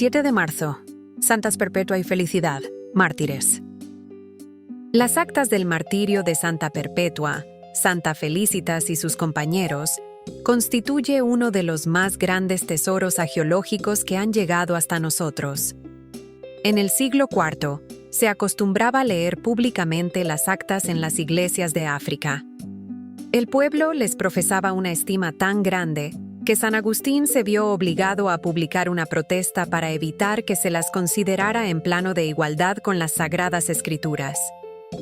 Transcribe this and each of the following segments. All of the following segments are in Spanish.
7 de marzo. Santas Perpetua y Felicidad, mártires. Las actas del martirio de Santa Perpetua, Santa Felicitas y sus compañeros constituye uno de los más grandes tesoros agiológicos que han llegado hasta nosotros. En el siglo IV, se acostumbraba a leer públicamente las actas en las iglesias de África. El pueblo les profesaba una estima tan grande que San Agustín se vio obligado a publicar una protesta para evitar que se las considerara en plano de igualdad con las Sagradas Escrituras.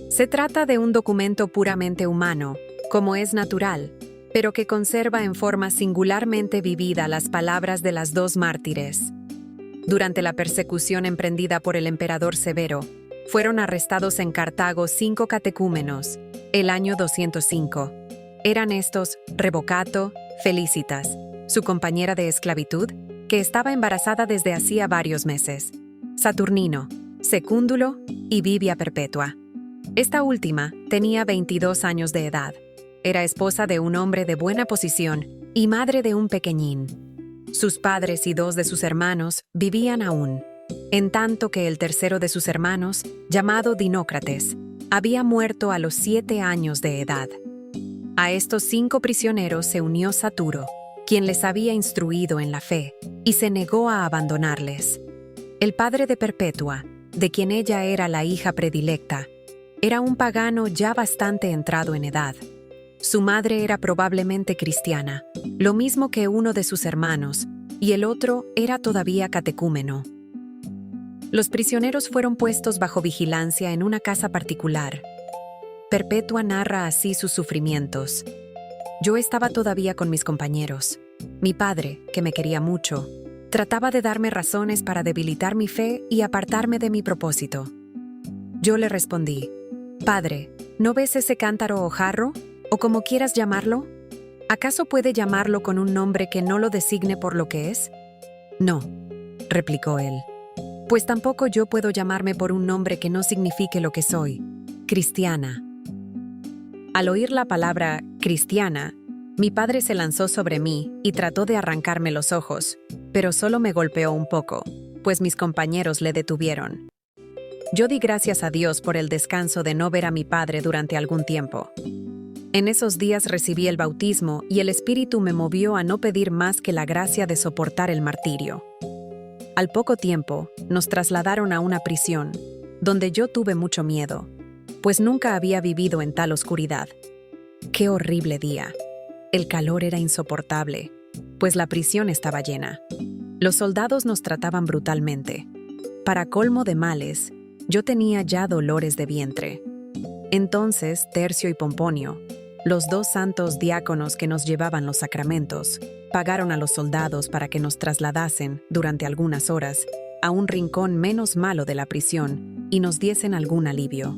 Se trata de un documento puramente humano, como es natural, pero que conserva en forma singularmente vivida las palabras de las dos mártires. Durante la persecución emprendida por el emperador Severo, fueron arrestados en Cartago 5 catecúmenos, el año 205. Eran estos Revocato, Felicitas, su compañera de esclavitud, que estaba embarazada desde hacía varios meses, Saturnino, Secúndulo y Vivia Perpetua. Esta última tenía 22 años de edad. Era esposa de un hombre de buena posición y madre de un pequeñín. Sus padres y 2 de sus hermanos vivían aún, en tanto que el tercero de sus hermanos, llamado Dinócrates, había muerto a los 7 años de edad. A estos 5 prisioneros se unió Saturo, quien les había instruido en la fe, y se negó a abandonarles. El padre de Perpetua, de quien ella era la hija predilecta, era un pagano ya bastante entrado en edad. Su madre era probablemente cristiana, lo mismo que uno de sus hermanos, y el otro era todavía catecúmeno. Los prisioneros fueron puestos bajo vigilancia en una casa particular. Perpetua narra así sus sufrimientos. Yo estaba todavía con mis compañeros. Mi padre, que me quería mucho, trataba de darme razones para debilitar mi fe y apartarme de mi propósito. Yo le respondí: «Padre, ¿no ves ese cántaro o jarro, o como quieras llamarlo? ¿Acaso puede llamarlo con un nombre que no lo designe por lo que es?» «No», replicó él. «Pues tampoco yo puedo llamarme por un nombre que no signifique lo que soy, cristiana». Al oír la palabra cristiana, mi padre se lanzó sobre mí y trató de arrancarme los ojos, pero solo me golpeó un poco, pues mis compañeros le detuvieron. Yo di gracias a Dios por el descanso de no ver a mi padre durante algún tiempo. En esos días recibí el bautismo y el Espíritu me movió a no pedir más que la gracia de soportar el martirio. Al poco tiempo, nos trasladaron a una prisión, donde yo tuve mucho miedo, pues nunca había vivido en tal oscuridad. ¡Qué horrible día! El calor era insoportable, pues la prisión estaba llena. Los soldados nos trataban brutalmente. Para colmo de males, yo tenía ya dolores de vientre. Entonces, Tercio y Pomponio, los 2 santos diáconos que nos llevaban los sacramentos, pagaron a los soldados para que nos trasladasen, durante algunas horas, a un rincón menos malo de la prisión y nos diesen algún alivio.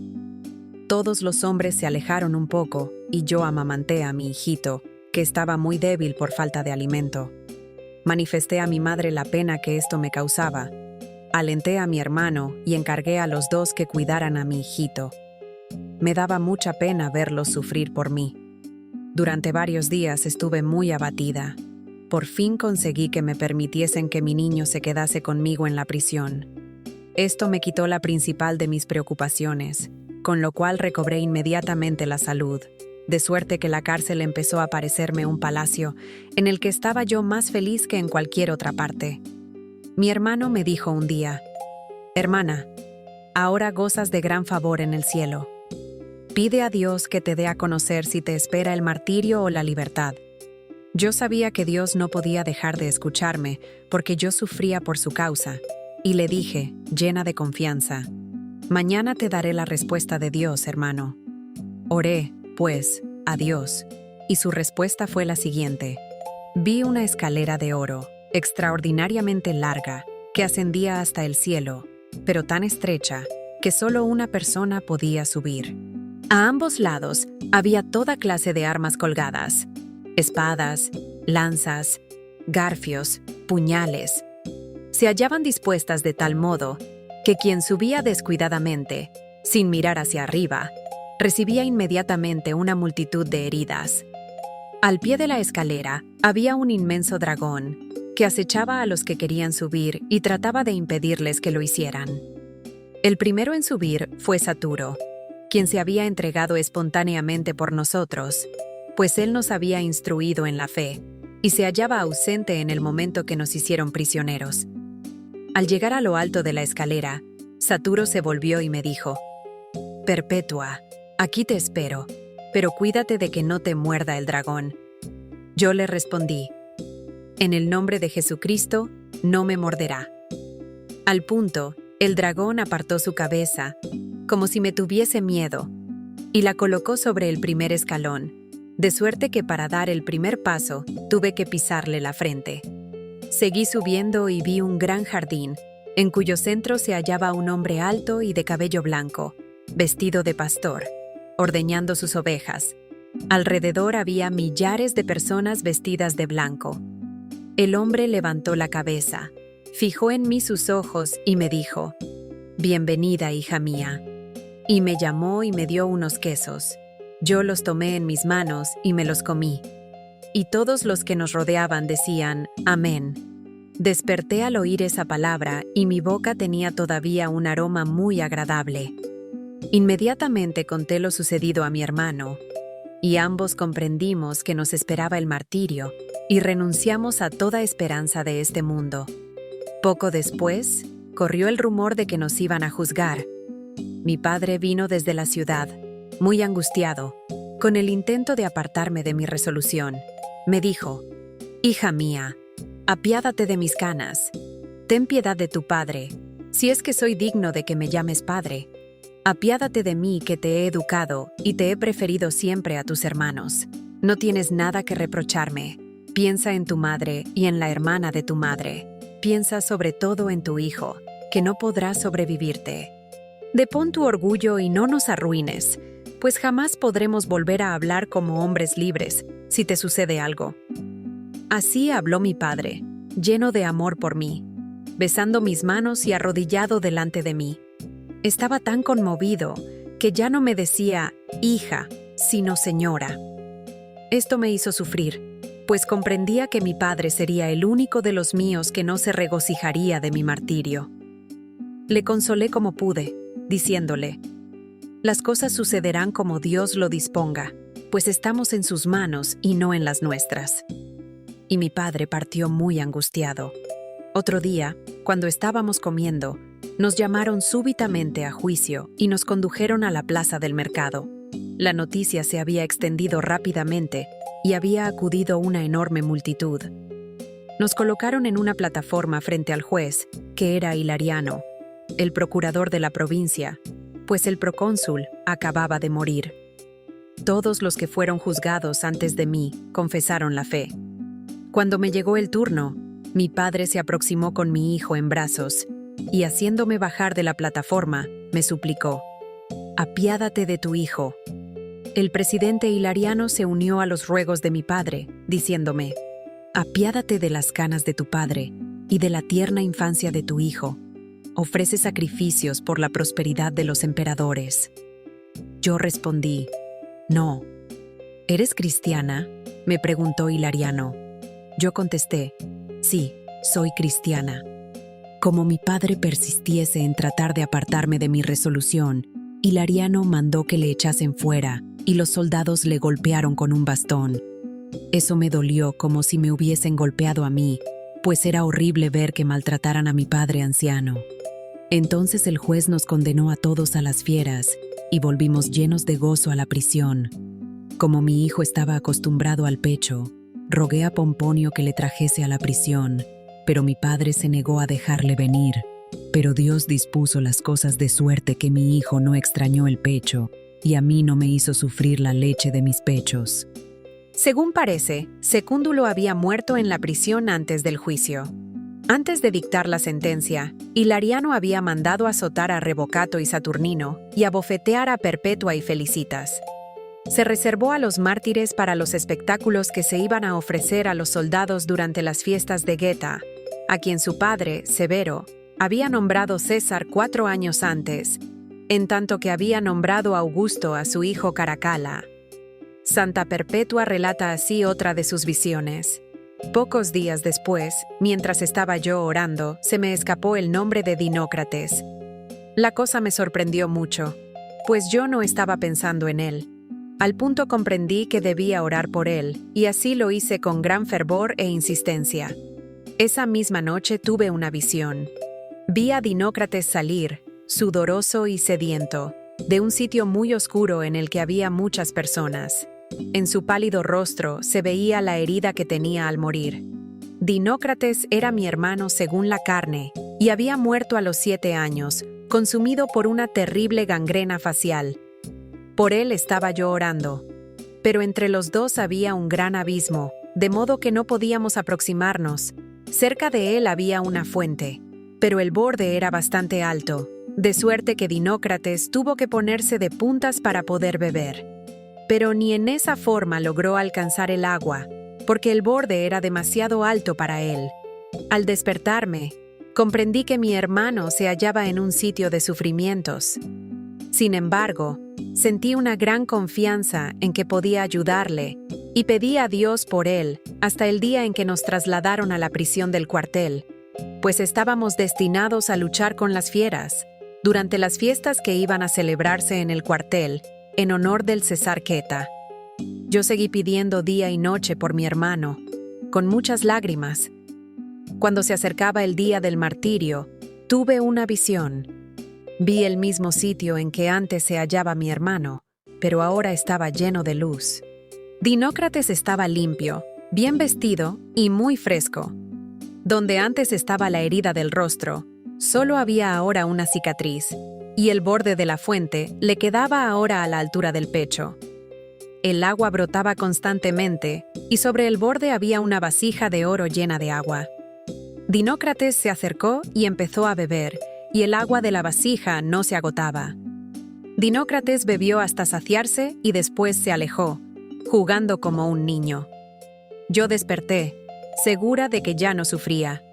Todos los hombres se alejaron un poco y yo amamanté a mi hijito, que estaba muy débil por falta de alimento. Manifesté a mi madre la pena que esto me causaba. Alenté a mi hermano y encargué a los 2 que cuidaran a mi hijito. Me daba mucha pena verlos sufrir por mí. Durante varios días estuve muy abatida. Por fin conseguí que me permitiesen que mi niño se quedase conmigo en la prisión. Esto me quitó la principal de mis preocupaciones, con lo cual recobré inmediatamente la salud, de suerte que la cárcel empezó a parecerme un palacio en el que estaba yo más feliz que en cualquier otra parte. Mi hermano me dijo un día: «Hermana, ahora gozas de gran favor en el cielo. Pide a Dios que te dé a conocer si te espera el martirio o la libertad». Yo sabía que Dios no podía dejar de escucharme, porque yo sufría por su causa, y le dije, llena de confianza: «Mañana te daré la respuesta de Dios, hermano». Oré, pues, a Dios, y su respuesta fue la siguiente. Vi una escalera de oro, extraordinariamente larga, que ascendía hasta el cielo, pero tan estrecha que solo una persona podía subir. A ambos lados había toda clase de armas colgadas: espadas, lanzas, garfios, puñales. Se hallaban dispuestas de tal modo que quien subía descuidadamente, sin mirar hacia arriba, recibía inmediatamente una multitud de heridas. Al pie de la escalera había un inmenso dragón, que acechaba a los que querían subir y trataba de impedirles que lo hicieran. El primero en subir fue Saturo, quien se había entregado espontáneamente por nosotros, pues él nos había instruido en la fe y se hallaba ausente en el momento que nos hicieron prisioneros. Al llegar a lo alto de la escalera, Saturo se volvió y me dijo: «Perpetua, aquí te espero, pero cuídate de que no te muerda el dragón». Yo le respondí: «En el nombre de Jesucristo, no me morderá». Al punto, el dragón apartó su cabeza, como si me tuviese miedo, y la colocó sobre el primer escalón, de suerte que para dar el primer paso tuve que pisarle la frente. Seguí subiendo y vi un gran jardín, en cuyo centro se hallaba un hombre alto y de cabello blanco, vestido de pastor, ordeñando sus ovejas. Alrededor había millares de personas vestidas de blanco. El hombre levantó la cabeza, fijó en mí sus ojos y me dijo: «Bienvenida, hija mía». Y me llamó y me dio unos quesos. Yo los tomé en mis manos y me los comí. Y todos los que nos rodeaban decían: «Amén». Desperté al oír esa palabra y mi boca tenía todavía un aroma muy agradable. Inmediatamente conté lo sucedido a mi hermano, y ambos comprendimos que nos esperaba el martirio y renunciamos a toda esperanza de este mundo. Poco después, corrió el rumor de que nos iban a juzgar. Mi padre vino desde la ciudad, muy angustiado, con el intento de apartarme de mi resolución. Me dijo: «Hija mía, apiádate de mis canas. Ten piedad de tu padre, si es que soy digno de que me llames padre. Apiádate de mí, que te he educado y te he preferido siempre a tus hermanos. No tienes nada que reprocharme. Piensa en tu madre y en la hermana de tu madre. Piensa sobre todo en tu hijo, que no podrá sobrevivirte. Depón tu orgullo y no nos arruines, pues jamás podremos volver a hablar como hombres libres si te sucede algo». Así habló mi padre, lleno de amor por mí, besando mis manos y arrodillado delante de mí. Estaba tan conmovido que ya no me decía «hija», sino «señora». Esto me hizo sufrir, pues comprendía que mi padre sería el único de los míos que no se regocijaría de mi martirio. Le consolé como pude, diciéndole: «Las cosas sucederán como Dios lo disponga, pues estamos en sus manos y no en las nuestras». Y mi padre partió muy angustiado. Otro día, cuando estábamos comiendo, nos llamaron súbitamente a juicio y nos condujeron a la plaza del mercado. La noticia se había extendido rápidamente y había acudido una enorme multitud. Nos colocaron en una plataforma frente al juez, que era Hilariano, el procurador de la provincia, pues el procónsul acababa de morir. Todos los que fueron juzgados antes de mí confesaron la fe. Cuando me llegó el turno, mi padre se aproximó con mi hijo en brazos y, haciéndome bajar de la plataforma, me suplicó: «Apiádate de tu hijo». El presidente Hilariano se unió a los ruegos de mi padre, diciéndome: «Apiádate de las canas de tu padre y de la tierna infancia de tu hijo. Ofrece sacrificios por la prosperidad de los emperadores». Yo respondí: «No». «¿Eres cristiana?», me preguntó Hilariano. Yo contesté: «Sí, soy cristiana». Como mi padre persistiese en tratar de apartarme de mi resolución, Hilariano mandó que le echasen fuera y los soldados le golpearon con un bastón. Eso me dolió como si me hubiesen golpeado a mí, pues era horrible ver que maltrataran a mi padre anciano. Entonces el juez nos condenó a todos a las fieras y volvimos llenos de gozo a la prisión. Como mi hijo estaba acostumbrado al pecho, rogué a Pomponio que le trajese a la prisión, pero mi padre se negó a dejarle venir. Pero Dios dispuso las cosas de suerte que mi hijo no extrañó el pecho, y a mí no me hizo sufrir la leche de mis pechos. Según parece, Secúndulo había muerto en la prisión antes del juicio. Antes de dictar la sentencia, Hilariano había mandado azotar a Revocato y Saturnino y abofetear a Perpetua y Felicitas. Se reservó a los mártires para los espectáculos que se iban a ofrecer a los soldados durante las fiestas de Geta, a quien su padre, Severo, había nombrado César 4 años antes, en tanto que había nombrado Augusto a su hijo Caracalla. Santa Perpetua relata así otra de sus visiones. Pocos días después, mientras estaba yo orando, se me escapó el nombre de Dinócrates. La cosa me sorprendió mucho, pues yo no estaba pensando en él. Al punto comprendí que debía orar por él, y así lo hice con gran fervor e insistencia. Esa misma noche tuve una visión. Vi a Dinócrates salir, sudoroso y sediento, de un sitio muy oscuro en el que había muchas personas. En su pálido rostro se veía la herida que tenía al morir. Dinócrates era mi hermano según la carne, y había muerto a los 7 años, consumido por una terrible gangrena facial. Por él estaba yo orando. Pero entre los dos había un gran abismo, de modo que no podíamos aproximarnos. Cerca de él había una fuente, pero el borde era bastante alto, de suerte que Dinócrates tuvo que ponerse de puntas para poder beber. Pero ni en esa forma logró alcanzar el agua, porque el borde era demasiado alto para él. Al despertarme, comprendí que mi hermano se hallaba en un sitio de sufrimientos. Sin embargo, sentí una gran confianza en que podía ayudarle y pedí a Dios por él hasta el día en que nos trasladaron a la prisión del cuartel, pues estábamos destinados a luchar con las fieras durante las fiestas que iban a celebrarse en el cuartel en honor del César Queta. Yo seguí pidiendo día y noche por mi hermano, con muchas lágrimas. Cuando se acercaba el día del martirio, tuve una visión. Vi el mismo sitio en que antes se hallaba mi hermano, pero ahora estaba lleno de luz. Dinócrates estaba limpio, bien vestido y muy fresco. Donde antes estaba la herida del rostro, solo había ahora una cicatriz, y el borde de la fuente le quedaba ahora a la altura del pecho. El agua brotaba constantemente, y sobre el borde había una vasija de oro llena de agua. Dinócrates se acercó y empezó a beber, y el agua de la vasija no se agotaba. Dinócrates bebió hasta saciarse y después se alejó, jugando como un niño. Yo desperté, segura de que ya no sufría.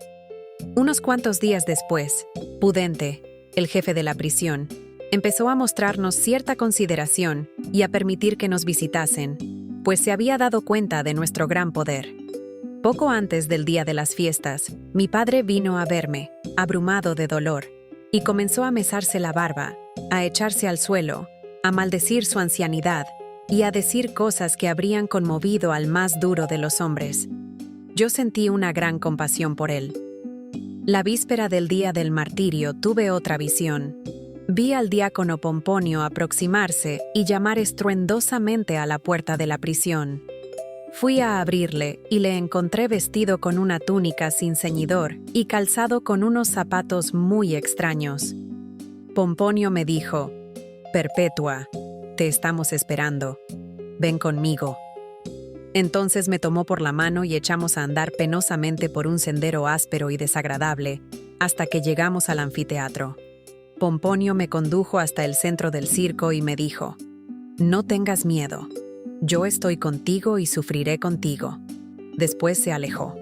Unos cuantos días después, Pudente, el jefe de la prisión, empezó a mostrarnos cierta consideración y a permitir que nos visitasen, pues se había dado cuenta de nuestro gran poder. Poco antes del día de las fiestas, mi padre vino a verme, abrumado de dolor, y comenzó a mesarse la barba, a echarse al suelo, a maldecir su ancianidad y a decir cosas que habrían conmovido al más duro de los hombres. Yo sentí una gran compasión por él. La víspera del día del martirio tuve otra visión. Vi al diácono Pomponio aproximarse y llamar estruendosamente a la puerta de la prisión. Fui a abrirle y le encontré vestido con una túnica sin ceñidor y calzado con unos zapatos muy extraños. Pomponio me dijo: «Perpetua, te estamos esperando. Ven conmigo». Entonces me tomó por la mano y echamos a andar penosamente por un sendero áspero y desagradable hasta que llegamos al anfiteatro. Pomponio me condujo hasta el centro del circo y me dijo: «No tengas miedo. Yo estoy contigo y sufriré contigo». Después se alejó.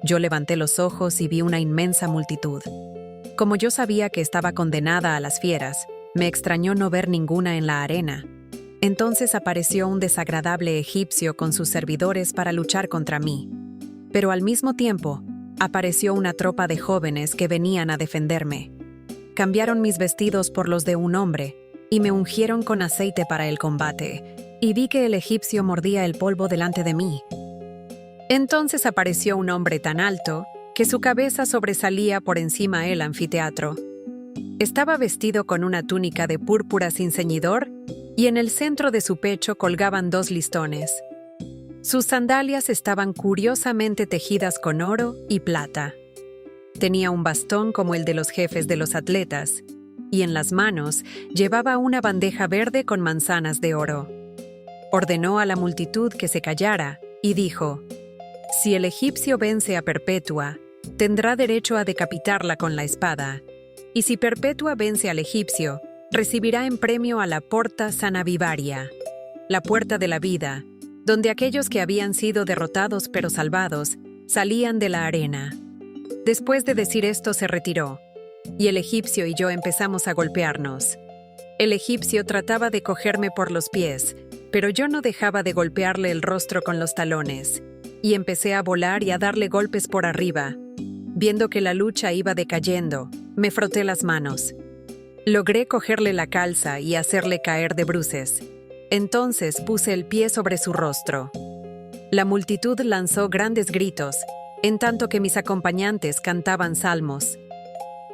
Yo levanté los ojos y vi una inmensa multitud. Como yo sabía que estaba condenada a las fieras, me extrañó no ver ninguna en la arena. Entonces apareció un desagradable egipcio con sus servidores para luchar contra mí. Pero al mismo tiempo, apareció una tropa de jóvenes que venían a defenderme. Cambiaron mis vestidos por los de un hombre y me ungieron con aceite para el combate, y vi que el egipcio mordía el polvo delante de mí. Entonces apareció un hombre tan alto que su cabeza sobresalía por encima del anfiteatro. Estaba vestido con una túnica de púrpura sin ceñidor y en el centro de su pecho colgaban 2 listones. Sus sandalias estaban curiosamente tejidas con oro y plata. Tenía un bastón como el de los jefes de los atletas, y en las manos llevaba una bandeja verde con manzanas de oro. Ordenó a la multitud que se callara y dijo: «Si el egipcio vence a Perpetua, tendrá derecho a decapitarla con la espada, y si Perpetua vence al egipcio, recibirá en premio a la Porta Sanavivaria, la puerta de la vida, donde aquellos que habían sido derrotados pero salvados salían de la arena». Después de decir esto se retiró, y el egipcio y yo empezamos a golpearnos. El egipcio trataba de cogerme por los pies, pero yo no dejaba de golpearle el rostro con los talones, y empecé a volar y a darle golpes por arriba. Viendo que la lucha iba decayendo, me froté las manos. Logré cogerle la calza y hacerle caer de bruces. Entonces puse el pie sobre su rostro. La multitud lanzó grandes gritos, en tanto que mis acompañantes cantaban salmos.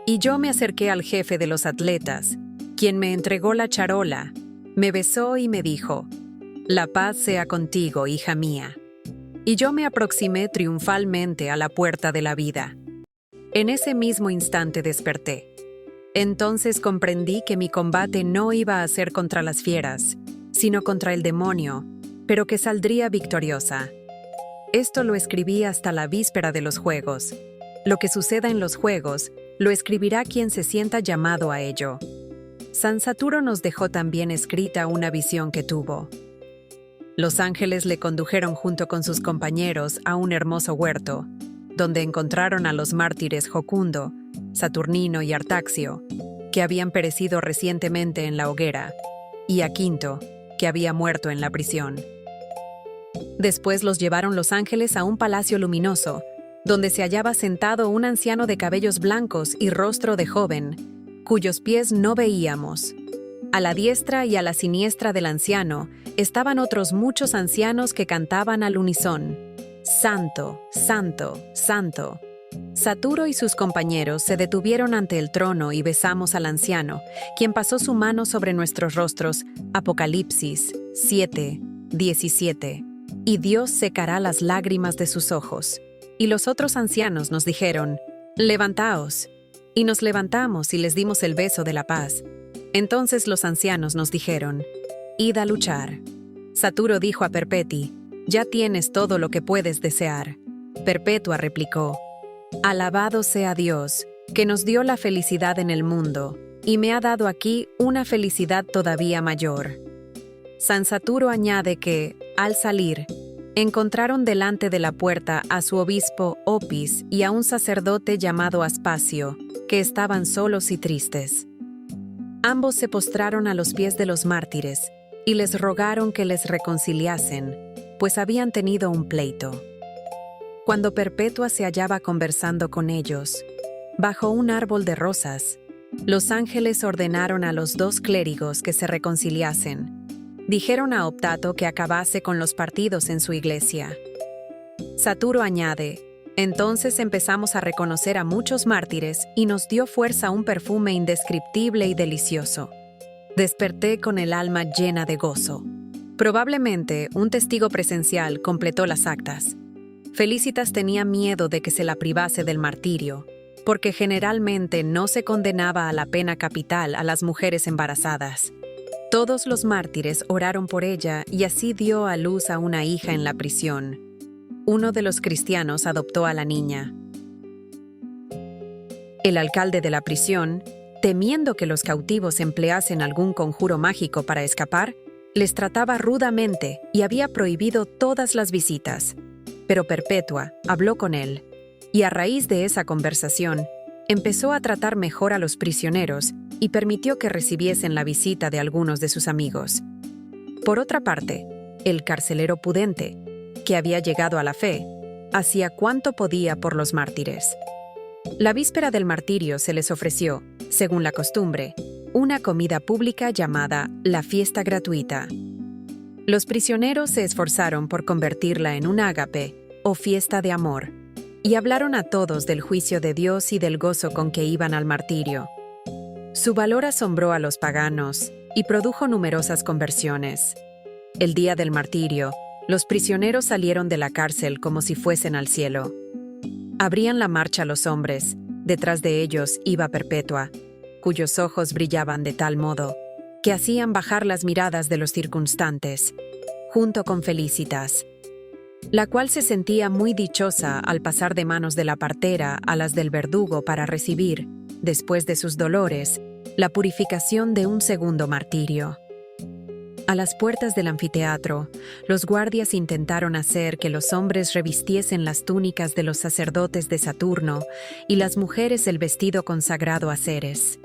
Y yo me acerqué al jefe de los atletas, quien me entregó la charola, me besó y me dijo: «La paz sea contigo, hija mía». Y yo me aproximé triunfalmente a la puerta de la vida. En ese mismo instante desperté. Entonces comprendí que mi combate no iba a ser contra las fieras, sino contra el demonio, pero que saldría victoriosa. Esto lo escribí hasta la víspera de los juegos. Lo que suceda en los juegos, lo escribirá quien se sienta llamado a ello. San Saturo nos dejó también escrita una visión que tuvo. Los ángeles le condujeron junto con sus compañeros a un hermoso huerto, donde encontraron a los mártires Jocundo, Saturnino y Artaxio, que habían perecido recientemente en la hoguera, y a Quinto, que había muerto en la prisión. Después los llevaron los ángeles a un palacio luminoso, donde se hallaba sentado un anciano de cabellos blancos y rostro de joven, cuyos pies no veíamos. A la diestra y a la siniestra del anciano estaban otros muchos ancianos que cantaban al unisón: «Santo, santo, santo». Saturo y sus compañeros se detuvieron ante el trono y besamos al anciano, quien pasó su mano sobre nuestros rostros. Apocalipsis 7:17. Y Dios secará las lágrimas de sus ojos. Y los otros ancianos nos dijeron: «Levantaos». Y nos levantamos y les dimos el beso de la paz. Entonces los ancianos nos dijeron: «Id a luchar». Saturo dijo a Perpeti: «Ya tienes todo lo que puedes desear». Perpetua replicó: «Alabado sea Dios, que nos dio la felicidad en el mundo, y me ha dado aquí una felicidad todavía mayor». San Saturo añade que, al salir, encontraron delante de la puerta a su obispo Opis y a un sacerdote llamado Aspacio, que estaban solos y tristes. Ambos se postraron a los pies de los mártires y les rogaron que les reconciliasen, pues habían tenido un pleito. Cuando Perpetua se hallaba conversando con ellos, bajo un árbol de rosas, los ángeles ordenaron a los dos clérigos que se reconciliasen. Dijeron a Optato que acabase con los partidos en su iglesia. Saturo añade: «Entonces empezamos a reconocer a muchos mártires y nos dio fuerza un perfume indescriptible y delicioso. Desperté con el alma llena de gozo». Probablemente un testigo presencial completó las actas. Felicitas tenía miedo de que se la privase del martirio, porque generalmente no se condenaba a la pena capital a las mujeres embarazadas. Todos los mártires oraron por ella y así dio a luz a una hija en la prisión. Uno de los cristianos adoptó a la niña. El alcalde de la prisión, temiendo que los cautivos empleasen algún conjuro mágico para escapar, les trataba rudamente y había prohibido todas las visitas. Pero Perpetua habló con él, y a raíz de esa conversación, empezó a tratar mejor a los prisioneros y permitió que recibiesen la visita de algunos de sus amigos. Por otra parte, el carcelero Pudente, que había llegado a la fe, hacía cuanto podía por los mártires. La víspera del martirio se les ofreció, según la costumbre, una comida pública llamada la fiesta gratuita. Los prisioneros se esforzaron por convertirla en un ágape, o fiesta de amor, y hablaron a todos del juicio de Dios y del gozo con que iban al martirio. Su valor asombró a los paganos y produjo numerosas conversiones. El día del martirio, los prisioneros salieron de la cárcel como si fuesen al cielo. Abrían la marcha los hombres, detrás de ellos iba Perpetua, cuyos ojos brillaban de tal modo que hacían bajar las miradas de los circunstantes, junto con Felicitas, la cual se sentía muy dichosa al pasar de manos de la partera a las del verdugo para recibir, después de sus dolores, la purificación de un segundo martirio. A las puertas del anfiteatro, los guardias intentaron hacer que los hombres revistiesen las túnicas de los sacerdotes de Saturno y las mujeres el vestido consagrado a Ceres.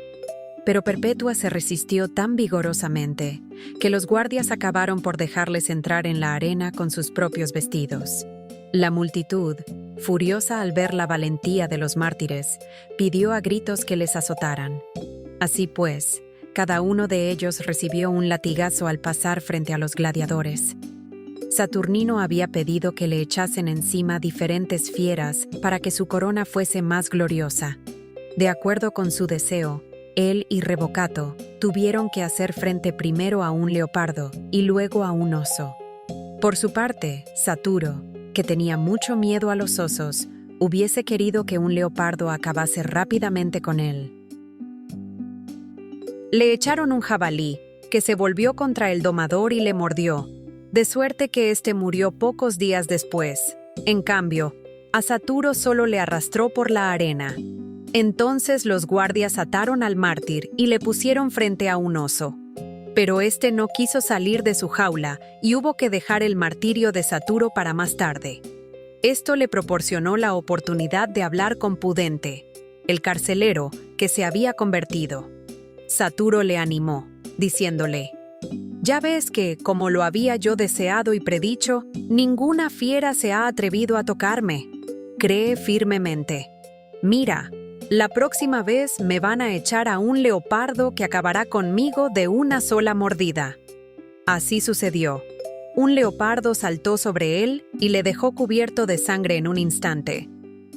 Pero Perpetua se resistió tan vigorosamente que los guardias acabaron por dejarles entrar en la arena con sus propios vestidos. La multitud, furiosa al ver la valentía de los mártires, pidió a gritos que les azotaran. Así pues, cada uno de ellos recibió un latigazo al pasar frente a los gladiadores. Saturnino había pedido que le echasen encima diferentes fieras para que su corona fuese más gloriosa. De acuerdo con su deseo, él y Revocato tuvieron que hacer frente primero a un leopardo y luego a un oso. Por su parte, Saturo, que tenía mucho miedo a los osos, hubiese querido que un leopardo acabase rápidamente con él. Le echaron un jabalí, que se volvió contra el domador y le mordió, de suerte que éste murió pocos días después. En cambio, a Saturo solo le arrastró por la arena. Entonces los guardias ataron al mártir y le pusieron frente a un oso. Pero éste no quiso salir de su jaula y hubo que dejar el martirio de Saturo para más tarde. Esto le proporcionó la oportunidad de hablar con Pudente, el carcelero que se había convertido. Saturo le animó, diciéndole: «Ya ves que, como lo había yo deseado y predicho, ninguna fiera se ha atrevido a tocarme. Cree firmemente. Mira, la próxima vez me van a echar a un leopardo que acabará conmigo de una sola mordida». Así sucedió. Un leopardo saltó sobre él y le dejó cubierto de sangre en un instante.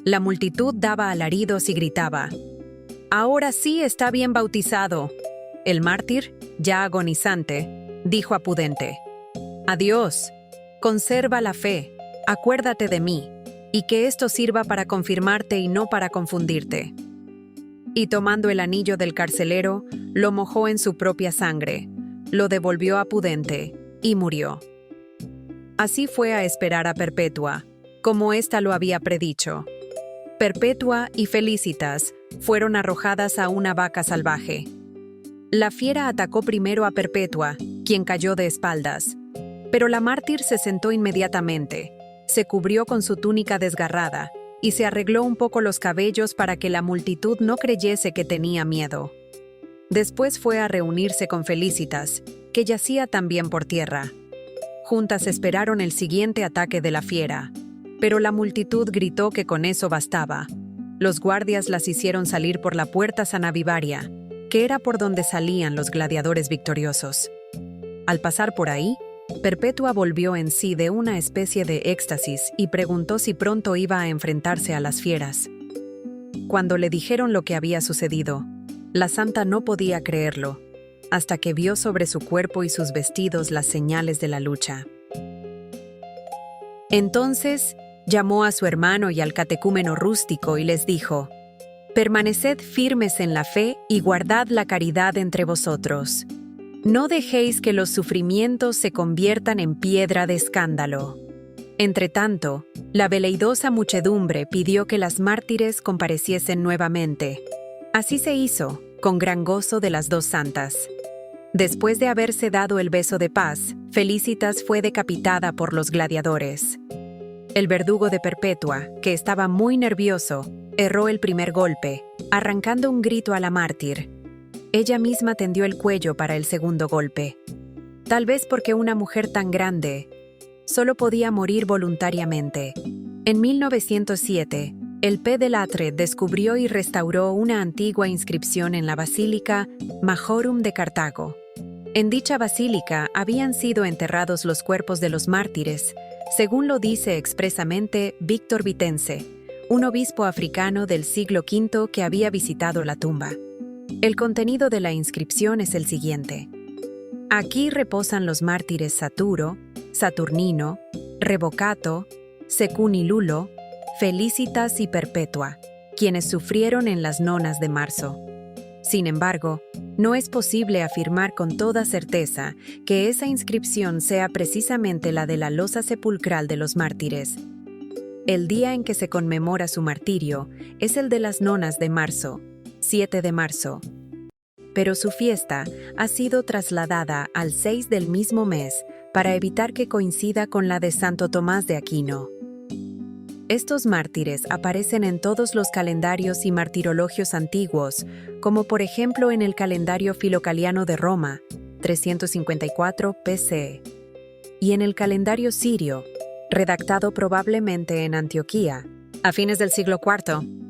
La multitud daba alaridos y gritaba: «Ahora sí está bien bautizado». El mártir, ya agonizante, dijo a Pudente: «Adiós, conserva la fe, acuérdate de mí, y que esto sirva para confirmarte y no para confundirte». Y tomando el anillo del carcelero, lo mojó en su propia sangre, lo devolvió a Pudente y murió. Así fue a esperar a Perpetua, como ésta lo había predicho. Perpetua y Felicitas fueron arrojadas a una vaca salvaje. La fiera atacó primero a Perpetua, quien cayó de espaldas. Pero la mártir se sentó inmediatamente, se cubrió con su túnica desgarrada y se arregló un poco los cabellos para que la multitud no creyese que tenía miedo. Después fue a reunirse con Felicitas, que yacía también por tierra. Juntas esperaron el siguiente ataque de la fiera, pero la multitud gritó que con eso bastaba. Los guardias las hicieron salir por la puerta Sanavivaria, que era por donde salían los gladiadores victoriosos. Al pasar por ahí, Perpetua volvió en sí de una especie de éxtasis y preguntó si pronto iba a enfrentarse a las fieras. Cuando le dijeron lo que había sucedido, la santa no podía creerlo, hasta que vio sobre su cuerpo y sus vestidos las señales de la lucha. Entonces llamó a su hermano y al catecúmeno rústico y les dijo: «Permaneced firmes en la fe y guardad la caridad entre vosotros. No dejéis que los sufrimientos se conviertan en piedra de escándalo». Entretanto, la veleidosa muchedumbre pidió que las mártires compareciesen nuevamente. Así se hizo, con gran gozo de las dos santas. Después de haberse dado el beso de paz, Felicitas fue decapitada por los gladiadores. El verdugo de Perpetua, que estaba muy nervioso, erró el primer golpe, arrancando un grito a la mártir. Ella misma tendió el cuello para el segundo golpe. Tal vez porque una mujer tan grande solo podía morir voluntariamente. En 1907, el P. de Latre descubrió y restauró una antigua inscripción en la Basílica Majorum de Cartago. En dicha basílica habían sido enterrados los cuerpos de los mártires, según lo dice expresamente Víctor Vitense, un obispo africano del siglo V que había visitado la tumba. El contenido de la inscripción es el siguiente: «Aquí reposan los mártires Saturo, Saturnino, Revocato, Secunilulo, Felicitas y Perpetua, quienes sufrieron en las nonas de marzo». Sin embargo, no es posible afirmar con toda certeza que esa inscripción sea precisamente la de la losa sepulcral de los mártires. El día en que se conmemora su martirio es el de las nonas de marzo, 7 de marzo. Pero su fiesta ha sido trasladada al 6 del mismo mes para evitar que coincida con la de Santo Tomás de Aquino. Estos mártires aparecen en todos los calendarios y martirologios antiguos, como por ejemplo en el calendario filocaliano de Roma, 354 p.c., y en el calendario sirio, redactado probablemente en Antioquía, a fines del siglo IV